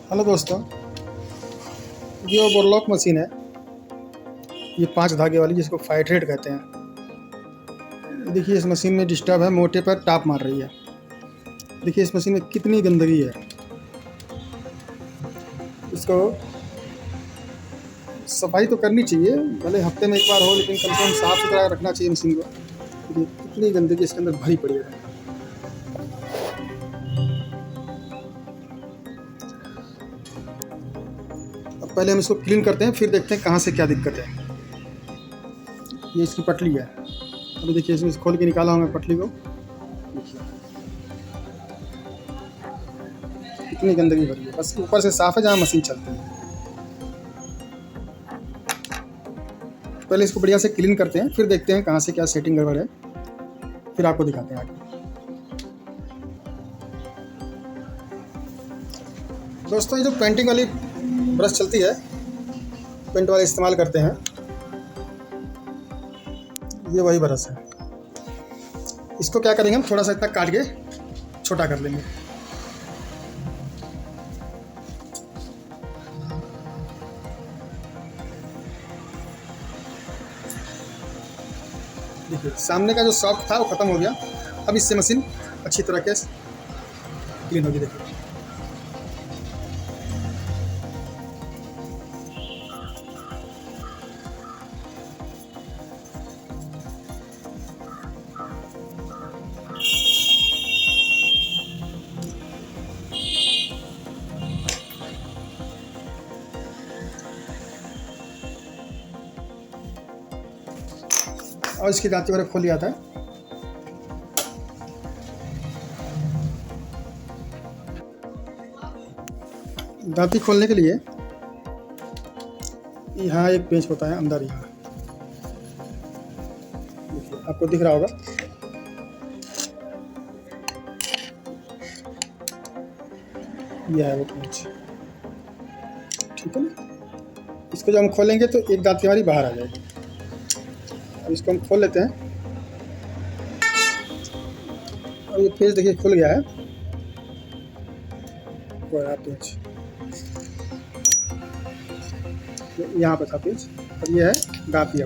Hello दोस्तों, ये overlock machine है। ये 5 धागे वाली, जिसको फाइट रेट कहते हैं। देखिए इस मशीन में डिस्टर्ब है, मोटे पर टाप मार रही है। देखिए इस मशीन में कितनी गंदगी है। इसको सफाई तो करनी चाहिए, भले हफ्ते में एक बार हो, लेकिन कम से कम साफ़ सुथरा रखना चाहिए मशीन को। देखिए कितनी गंदगी इसके अंदर भरी पड़ी है। अब पहले हम इसको क्लीन करते हैं, फिर देखते हैं कहाँ से क्या दिक्कत है। ये इसकी पटली है। अभी देखिए इसमें खोल के निकाला हूँ मैं पटली को। देखिए कितनी गंदगी भरी है, बस ऊपर से साफ है जहाँ मशीन चलती है। पहले इसको बढ़िया से क्लीन करते हैं, फिर देखते हैं कहाँ से क्या सेटिंग गड़बड़ है, फिर आपको दिखाते हैं आगे। दोस्तों ये जो पेंटिंग वाली ब्रश चलती है, पेंट वाले इस्तेमाल करते हैं, ये वही ब्रश है। इसको क्या करेंगे, हम थोड़ा सा इतना काट के छोटा कर लेंगे। देखिए सामने का जो सॉफ्ट था वो ख़त्म हो गया। अब इससे मशीन अच्छी तरह के क्लीन होगी। देखिए और इसकी दांती वगैरह खोल लिया था। दांती खोलने के लिए यहाँ एक पेंच होता है अंदर, यहाँ देखिए आपको दिख रहा होगा। यह है वो पेंच, ठीक है ना। इसको जब हम खोलेंगे तो एक दांती हमारी बाहर आ जाएगी। अब इसको हम खोल लेते हैं। अब ये पेंच देखिए खुल गया है, वो है पेंच, यहाँ पर था पेंच। और ये है दांती।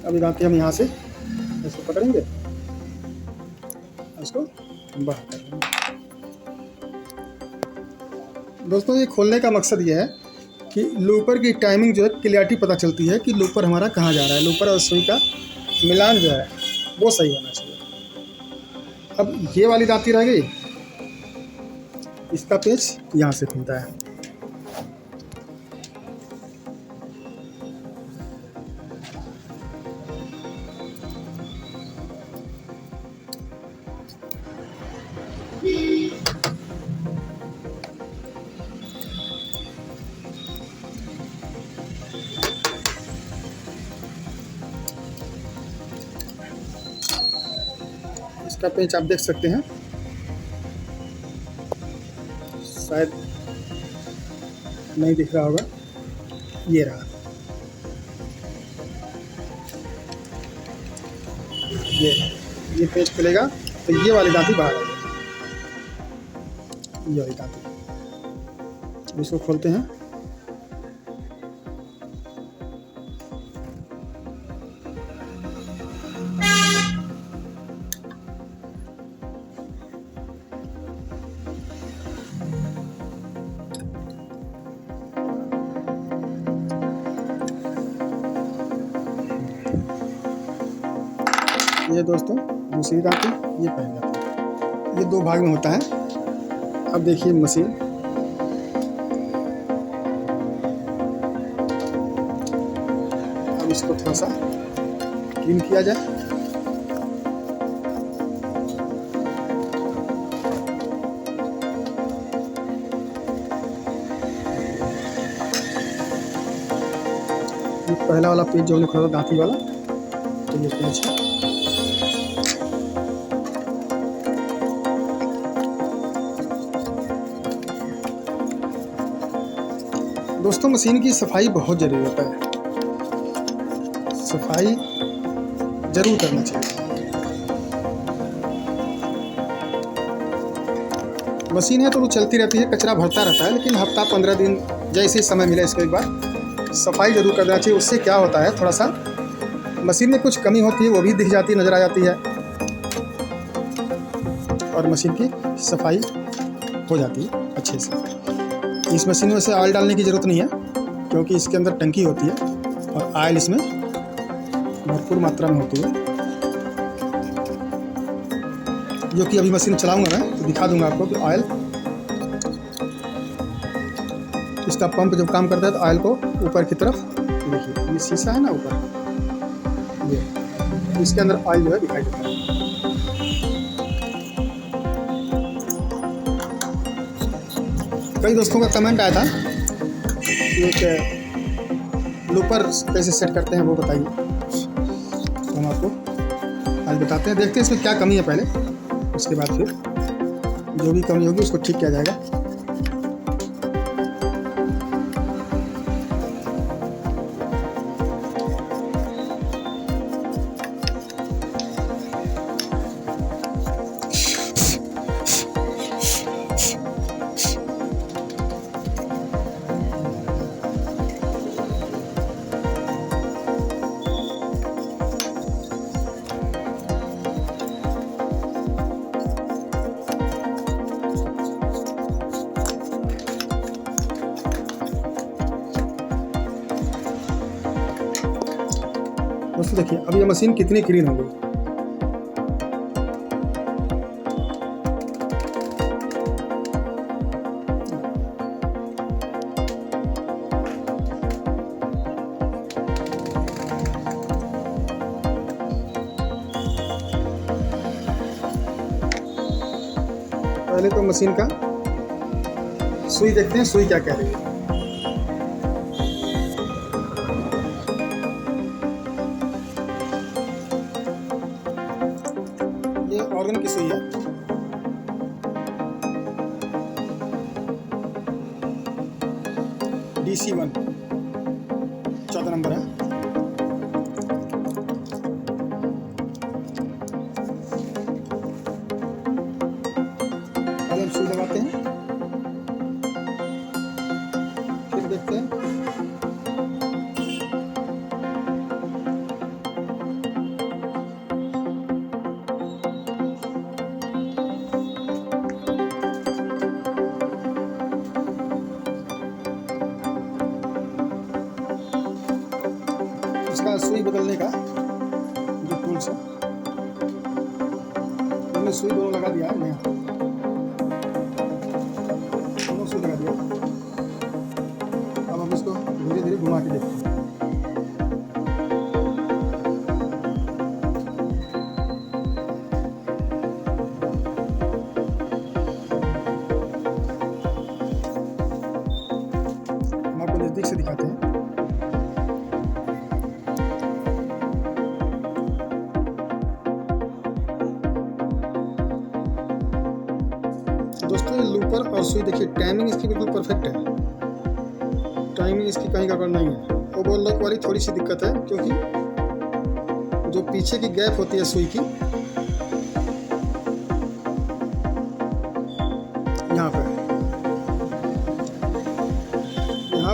अभी दांती हम यहाँ से इसको पकड़ेंगे, इसको बाहर कर देंगे। दोस्तों ये खोलने का मकसद ये है कि लूपर की टाइमिंग जो है, क्लियरिटी पता चलती है कि लूपर हमारा कहाँ जा रहा है। लूपर और सुई का मिलान जो है वो सही होना चाहिए। अब ये वाली दांती रह गई, इसका पेच यहाँ से खुलता है। इसका पेंच आप देख सकते हैं, शायद नहीं दिख रहा होगा। ये रहा, ये पेंच खुलेगा तो ये वाली दांती बाहर आ जाएगी। ये वाली दांती, इसको खोलते हैं। ये दोस्तों दूसरी दांती, ये पहली दांती। ये 2 भाग में होता है। अब देखिए मशीन, अब इसको थोड़ा सा क्लीन किया जाए। ये पहला वाला पेज जो हमने खोला दांती वाला, तो ये पेज है। दोस्तों मशीन की सफाई बहुत ज़रूरी होता है, सफाई ज़रूर करना चाहिए। मशीन है तो वो चलती रहती है, कचरा भरता रहता है, लेकिन हफ्ता 15 दिन जैसे ही समय मिले इसको एक बार सफाई ज़रूर कर देना चाहिए। उससे क्या होता है, थोड़ा सा मशीन में कुछ कमी होती है वो भी दिख जाती है, नज़र आ जाती है, और मशीन की सफाई हो जाती है अच्छे से। इस मशीन में से ऑयल डालने की ज़रूरत नहीं है, क्योंकि इसके अंदर टंकी होती है और ऑयल इसमें भरपूर मात्रा में होती है, जो कि अभी मशीन चलाऊंगा मैं तो दिखा दूंगा आपको कि ऑयल, इसका पंप जब काम करता है तो ऑयल को ऊपर की तरफ, देखिए ये शीशा है ना ऊपर, ये इसके अंदर ऑयल जो है दिखाई देता है। कई दोस्तों का कमेंट आया था कि एक लूपर कैसे सेट करते हैं वो बताइए, तो हम आपको आज बताते हैं। देखते हैं इसमें क्या कमी है पहले, उसके बाद फिर जो भी कमी होगी उसको ठीक किया जाएगा। दोस्तों देखिए अब ये मशीन कितनी क्लीन हो गई। पहले तो मशीन का सुई देखते हैं, सुई क्या कह रही है। ये ऑर्गन की सुई है, DC1 14 नंबर है। पहले हम सुई लगाते हैं, फिर देखते हैं। इसका सुई बदलने का जो टूल्स है, हमने सुई दोनों लगा दिया है, नया दोनों सुई लगा दिया। अब हम इसको धीरे धीरे घुमा के देखते हैं। हम आपको नज़दीक से दिखाते हैं। दोस्तों ये लूपर और सुई देखिए, टाइमिंग इसकी बिल्कुल परफेक्ट है, टाइमिंग इसकी कहीं गड़बड़ नहीं है। ओवरलॉक लॉक वाली थोड़ी सी दिक्कत है, क्योंकि जो पीछे की गैप होती है सुई की, यहाँ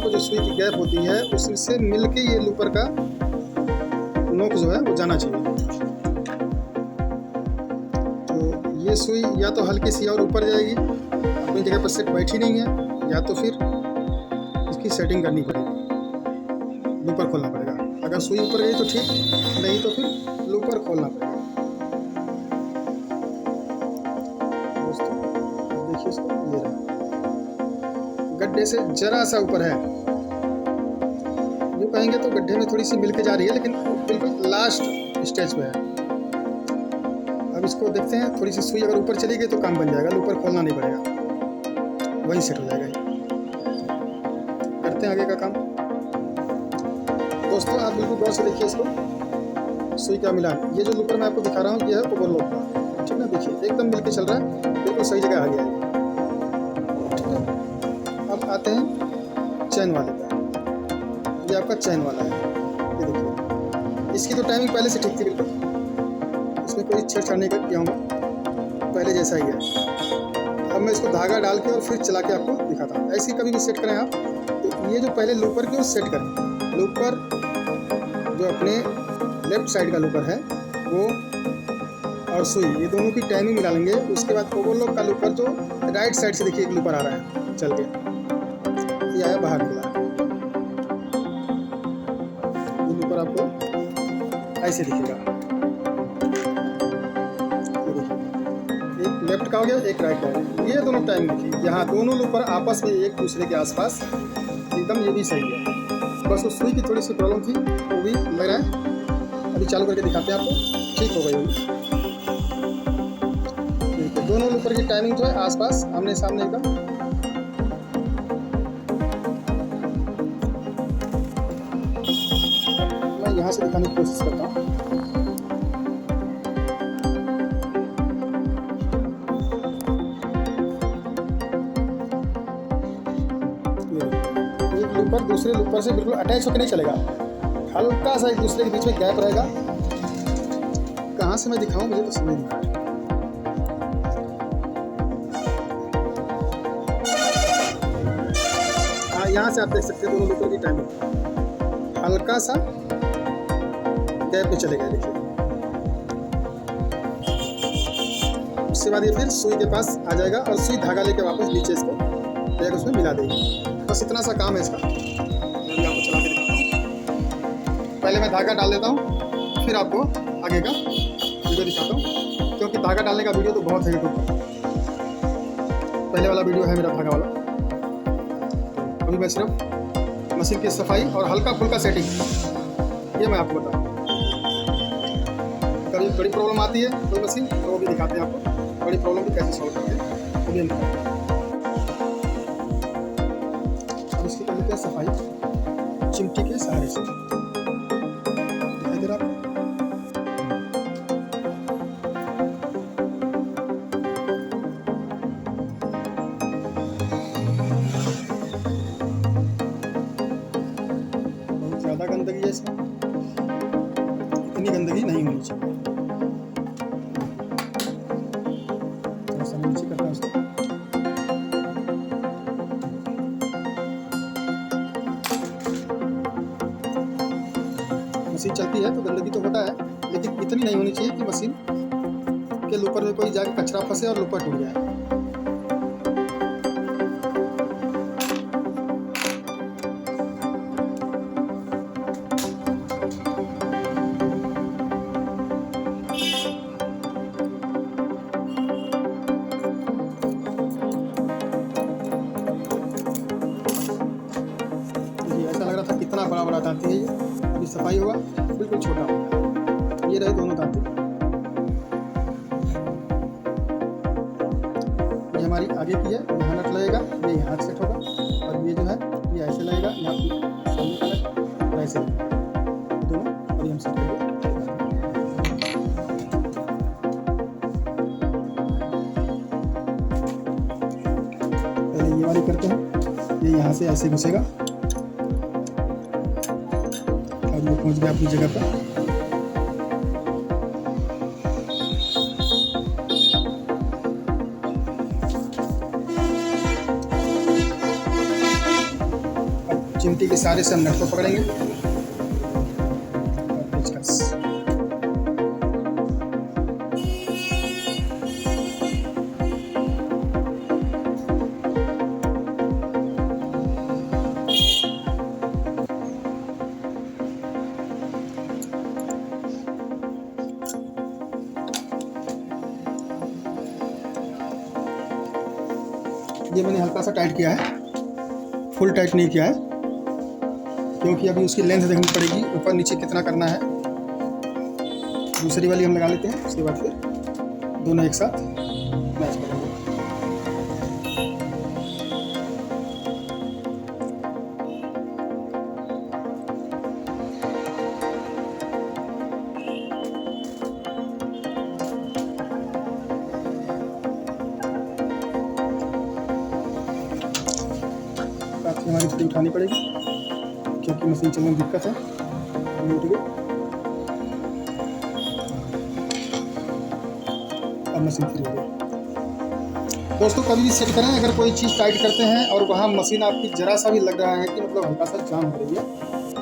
पर जो सुई की गैप होती है उससे मिलके ये लूपर का नोक जो है वो जाना चाहिए। ये सुई या तो हल्की सी और ऊपर जाएगी, अपनी जगह पर सेट बैठी नहीं है, या तो फिर इसकी सेटिंग करनी पड़ेगी, लूपर खोलना पड़ेगा। अगर सुई ऊपर गई तो ठीक, नहीं तो फिर लूपर खोलना पड़ेगा। दोस्तों देखिए इसको, ये रहा, गड्ढे से जरा सा ऊपर है, यूँ कहेंगे तो गड्ढे में थोड़ी सी मिल के जा रही है, लेकिन बिल्कुल लास्ट स्टेज पे है। अब इसको देखते हैं, थोड़ी सी सुई अगर ऊपर चली गई तो काम बन जाएगा, ऊपर खोलना नहीं पड़ेगा, वहीं सेट हो जाएगा। करते हैं आगे का काम। दोस्तों आप बिल्कुल गौर से देखिए इसको, सुई का मिलान। ये जो लूपर मैं आपको दिखा रहा हूँ ये है ओवरलॉक का, ठीक है, देखिए एकदम मिल के चल रहा है, बिल्कुल सही जगह आ गया है, ठीक है। अब आते हैं चैन वाले का। ये आपका चैन वाला है, ये देखिए, इसकी तो टाइमिंग पहले से ठीक थी बिल्कुल, इसमें कोई छेड़छाड़ नहीं किया हूँ, पहले जैसा ही है। अब मैं इसको धागा डाल के और फिर चला के आपको दिखाता हूँ। ऐसे ही कभी भी सेट करें आप, तो ये जो पहले लूपर की ओर सेट करें, लूपर जो अपने लेफ्ट साइड का लूपर है वो और सुई, ये दोनों की टाइमिंग मिला लेंगे। उसके बाद ओवरलॉक का लूपर जो राइट साइड से देखिए एक लूपर आ रहा है चल के, ये आया बाहर निकला। ये लूपर आपको ऐसे दिखेगा, एक लेफ्ट का हो गया, एक राइट का हो गया। ये दोनों टाइम देखिए, यहाँ दोनों लूपर आपस में एक दूसरे के आसपास एकदम, ये भी सही है। बस उस सुई की थोड़ी सी प्रॉब्लम थी, वो भी लग रहा है। अभी चालू करके दिखाते हैं आपको, ठीक हो गई होगी। दोनों लूपर की टाइमिंग जो है आसपास आमने सामने एकदम। मैं यहाँ से दिखाने की कोशिश करता हूँ। एक लूपर दूसरे लूपर से बिल्कुल अटैच होकर नहीं चलेगा, हल्का सा एक दूसरे के बीच में गैप रहेगा। कहाँ से मैं दिखाऊं, मुझे तो समझ नहीं आ रहा है। यहाँ से आप देख सकते हैं दोनों लूपर की टाइमिंग, हल्का सा गैप में चले गए देखिए। उसके बाद ये फिर सुई के पास आ जाएगा और सुई धागा लेके वापस नीचे इसको बैग उसमें मिला देगी। बस इतना सा काम है इसका। मैं भी आपको चला के दिखाता हूँ। पहले मैं धागा डाल देता हूँ, फिर आपको आगे का वीडियो दिखाता हूँ, क्योंकि धागा डालने का वीडियो तो बहुत है यूट्यूब पर। पहले वाला वीडियो है मेरा धागा वाला। अभी मैं सिर्फ मशीन की सफाई और हल्का फुल्का सेटिंग, ये मैं आपको बताऊँ। कभी बड़ी प्रॉब्लम आती है कोई मशीन, तो वो भी दिखाते हैं आपको, बड़ी प्रॉब्लम भी कैसे सॉल्व करते हैं वो भी हम दिखाते हैं। अब इसकी कर लेते हैं सफाई चिमटी के सहारे से। दिखाई दे रहा आपको? ज़्यादा गंदगी है इसमें, इतनी गंदगी नहीं होनी चाहिए। थोड़ा सा नीचे करता हूँ इसको। मशीन चलती है तो गंदगी तो होता है, लेकिन इतनी नहीं होनी चाहिए कि मशीन के लूपर में कोई जाके कचरा फंसे और लूपर टूट जाए। कितना बड़ा बड़ा दांती है ये, अभी सफाई होगा बिल्कुल छोटा होगा। ये रहे दोनों दांती, ये हमारी आगे की है, यहाँ नट लगेगा, ये यहाँ सेट होगा, और ये जो है ये ऐसे लगेगा, यहाँ सामने का नट और ऐसे दोनों, और ये हम सेट करेंगे। पहले ये वाली करते हैं, ये यहाँ से ऐसे घुसेगा, ये पहुंच गया अपनी जगह पर। अब चिमटी के सहारे से हम नट को पकड़ेंगे और पेचकस। ये मैंने हल्का सा टाइट किया है, फुल टाइट नहीं किया है, क्योंकि अभी उसकी लेंथ देखनी पड़ेगी, ऊपर नीचे कितना करना है। दूसरी वाली हम लगा लेते हैं, उसके बाद फिर दोनों एक साथ मैच करेंगे। हमारी छुट्टी उठानी पड़ेगी, क्योंकि मशीन चलने में दिक्कत है। उठ गई, अब मशीन फ्री हो गई। दोस्तों कभी भी सेट करें, अगर कोई चीज़ टाइट करते हैं और वहाँ मशीन आपकी ज़रा सा भी लग रहा है कि मतलब हल्का सा जाम हो रही है,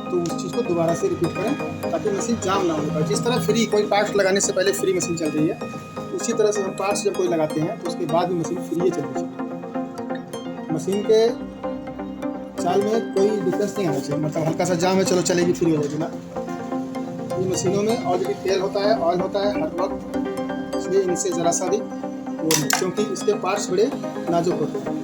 तो उस चीज़ को दोबारा से रिपीट करें ताकि मशीन जाम ना हो पाए। जिस तरह फ्री कोई पार्ट्स लगाने से पहले फ्री मशीन चल रही है, उसी तरह से हम पार्ट्स जब कोई लगाते हैं तो उसके बाद भी मशीन फ्री ही चलनी चाहिए। मशीन के चाल में कोई डिफरेंस नहीं आना चाहिए, मतलब हल्का सा जाम है चलो चलेगी, फ्री हो जाएगी ना। ये मशीनों में ऑलरेडी तेल होता है, ऑयल होता है हर वक्त, इसलिए इनसे ज़रा सा भी वो नहीं, क्योंकि इसके पार्ट्स बड़े नाजुक होते हैं।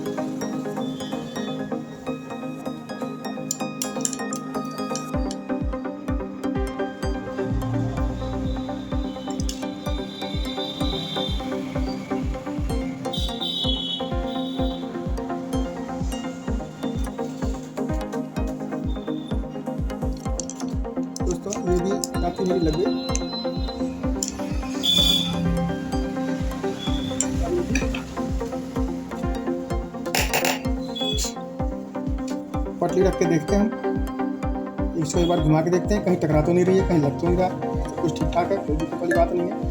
दोस्तों ये भी काफ़ी मेरी लग गई। पटली रख के देखते हैं, इसको एक बार घुमा के देखते हैं, कहीं टकरा तो नहीं रही है, कहीं लग तो नहीं रहा, सब कुछ ठीक ठाक है, कोई दिक्कत वाली बात नहीं है।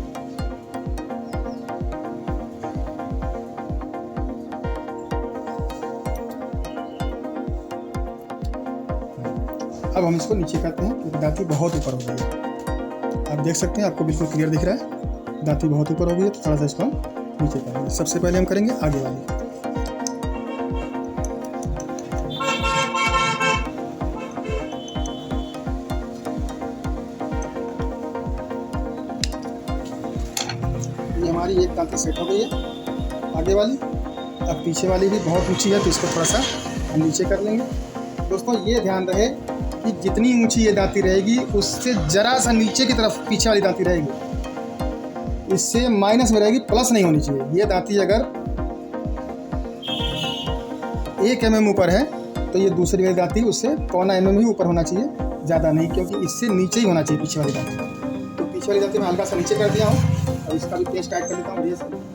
अब हम इसको नीचे करते हैं क्योंकि दांती बहुत ऊपर हो गई है। आप देख सकते हैं, आपको बिल्कुल क्लियर दिख रहा है, दांती बहुत ऊपर हो गई है, तो थोड़ा सा इसको हम नीचे करेंगे। सबसे पहले हम करेंगे आगे वाली। ये हमारी एक दांती सेट हो गई है आगे वाली। अब पीछे वाली भी बहुत ऊंची है तो इसको थोड़ा सा हम नीचे कर लेंगे। दोस्तों ये ध्यान रहे कि जितनी ऊंची ये दांती रहेगी उससे ज़रा सा नीचे की तरफ पीछे वाली दांती रहेगी, इससे माइनस में रहेगी, प्लस नहीं होनी चाहिए। ये दांती अगर 1 mm ऊपर है तो ये दूसरी वाली दांती उससे 0.25 mm ही ऊपर होना चाहिए, ज़्यादा नहीं, क्योंकि इससे नीचे ही होना चाहिए पीछे वाली दांती। तो पीछे वाली दांती मैं हल्का सा नीचे कर दिया हूँ और इसका भी पेस्ट ऐड कर देता हूँ बढ़िया से।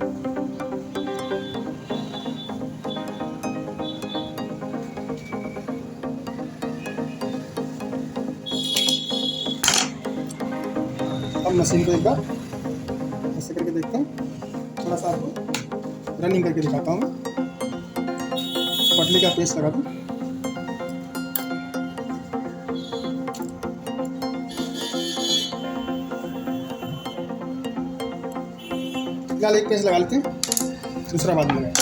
अब मशीन को एक बार ऐसे करके देखते हैं, थोड़ा सा आपको रनिंग करके दिखाता हूँ मैं। पटली का पेस्ट लगा दूँ। फिलहाल एक पेस्ट लगा लेते हैं, दूसरा बाद में लगाएं।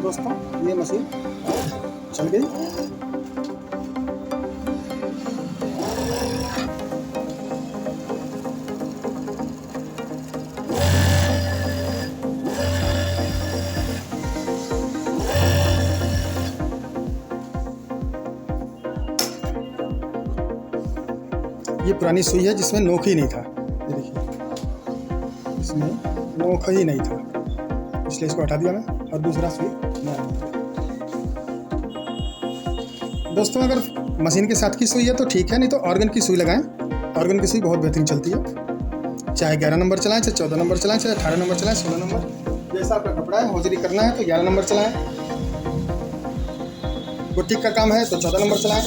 दोस्तों ये मशीन चल गई। ये पुरानी सुई है जिसमें नोक ही नहीं था, ये देखिए इसमें नोक ही नहीं था, इसलिए इसको हटा दिया मैं और दूसरा सुई लगा। दोस्तों अगर मशीन के साथ की सुई है तो ठीक है, नहीं तो ऑर्गन की सुई लगाएं। ऑर्गन की सुई बहुत बेहतरीन चलती है, चाहे 11 नंबर चलाएं, चाहे 14 नंबर चलाएं, चाहे 18 नंबर चलाएं, 16 नंबर, जैसा आपका कपड़ा है हौजरी करना है तो 11 नंबर चलाएं, बुटीक का काम है तो 14 नंबर चलाएं,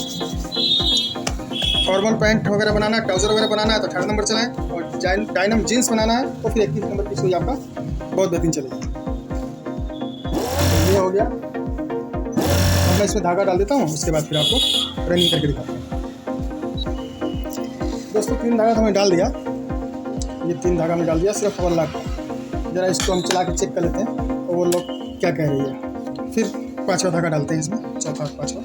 फॉर्मल पैंट वगैरह बनाना है, ट्राउज़र वगैरह बनाना है तो 18 नंबर चलाएं, और डायनम जीन्स बनाना है तो फिर 21 नंबर की सुई आपका बहुत बेहतरीन चलेगी। ये हो गया। अब मैं इसमें धागा डाल देता हूँ, उसके बाद फिर आपको रनिंग करके दिखाता हूँ। दोस्तों 3 धागा तो हमने डाल दिया, ये 3 धागा में डाल दिया सिर्फ 1 लाख का। ज़रा इसको हम चला के चेक कर लेते हैं और वो लोग क्या कह रही है। फिर 5वां धागा डालते हैं इसमें, चौथा और 5वां।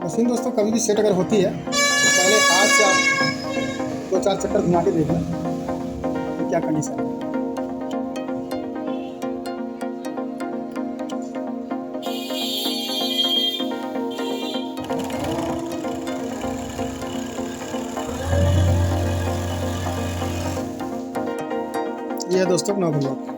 मशीन दोस्तों कभी भी सेट अगर होती है तो पहले हाथ से आप 2-4 चक्कर घुमा के देख लें तो क्या कंडीशन है। ये है दोस्तों नॉबल लॉक।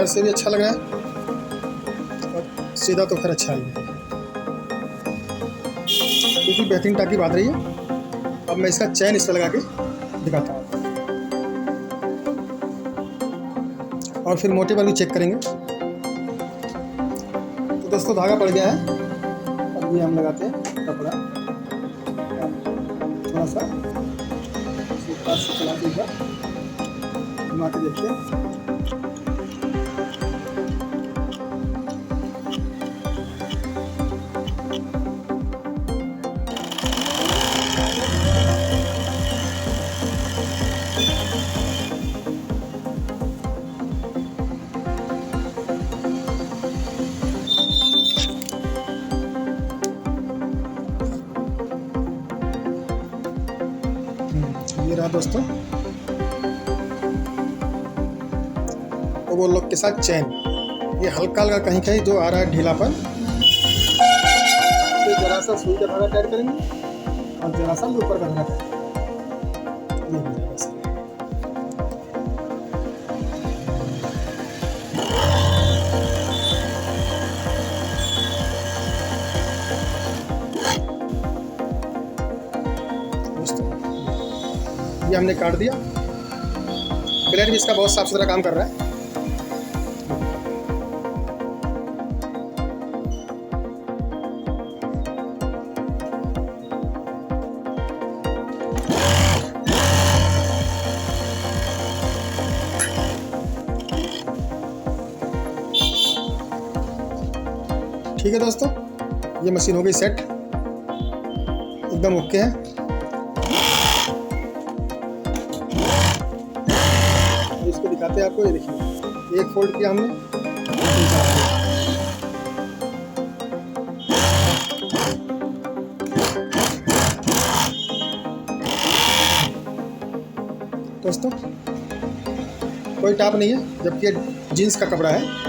इधर से भी अच्छा लग रहा है और सीधा तो खैर अच्छा ही है, क्योंकि बेहतरीन टाकी बात रही है। अब मैं इसका चैन इस पर लगा के दिखाता हूँ और फिर मोटे पर भी चेक करेंगे। तो दोस्तों धागा पड़ गया है, अब ये हम लगाते हैं कपड़ा, थोड़ा सा पास से चला के घुमा के देखते हैं। ये रहा दोस्तों ओवरलॉक के साथ चैन। ये हल्का हल्का कहीं कहीं जो आ रहा है ढीलापन, तो जरा सा सुई का धागा टाइट करेंगे और जरा सा ऊपर का धागा टाइट करेंगे, ये हो जाएगा सही। दोस्तों ये हमने काट दिया, ब्लेड भी इसका बहुत साफ सुथरा काम कर रहा है। ठीक है दोस्तों, ये मशीन हो गई सेट, एकदम ओके है। इसको दिखाते हैं आपको, ये देखिए एक फोल्ड किया हमने, दोस्तों कोई टाप नहीं है, जबकि ये जीन्स का कपड़ा है,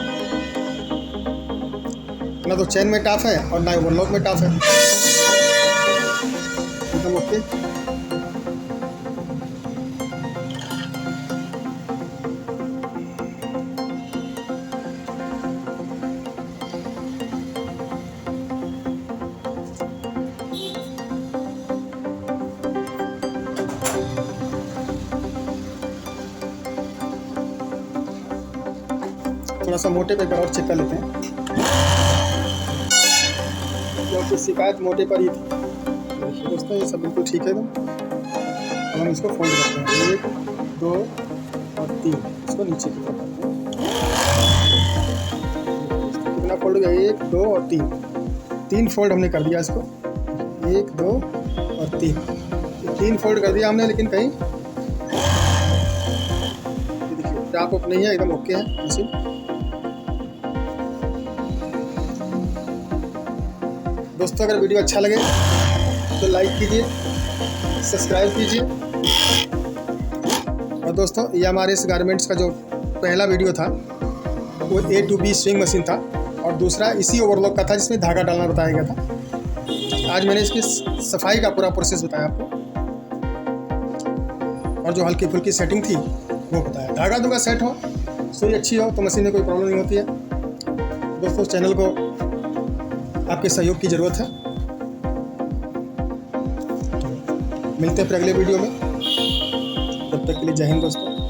ना तो चैन में टाप है और ना ओवरलॉक में टाप है, एकदम ओके। थोड़ा सा मोटे पे एक बार और चेक कर लेते हैं, क्योंकि शिकायत मोटे पर ही थी। देखिए दोस्तों ये सब बिल्कुल ठीक है एकदम। अब हम इसको फोल्ड करते हैं, 1 2 और 3, इसको नीचे की तरफ करते हैं। कितना फोल्ड हो गया, 1 2 और 3 फोल्ड हमने कर दिया इसको, 1 2 और 3 फोल्ड कर दिया हमने, लेकिन कहीं देखिए टाप अप नहीं है, एकदम ओके है मशीन। दोस्तों अगर वीडियो अच्छा लगे तो लाइक कीजिए, सब्सक्राइब कीजिए। और दोस्तों ये हमारे इस गारमेंट्स का जो पहला वीडियो था वो A to B swing machine था, और दूसरा इसी ओवरलॉक का था जिसमें धागा डालना बताया गया था। आज मैंने इसकी सफाई का पूरा प्रोसेस बताया आपको, और जो हल्की फुल्की सेटिंग थी वो बताया। धागा दूंगा सेट हो, सुई अच्छी हो तो मशीन में कोई प्रॉब्लम नहीं होती है। दोस्तों चैनल को आपके सहयोग की ज़रूरत है। मिलते हैं फिर अगले वीडियो में, तब तक के लिए जय हिंद दोस्तों।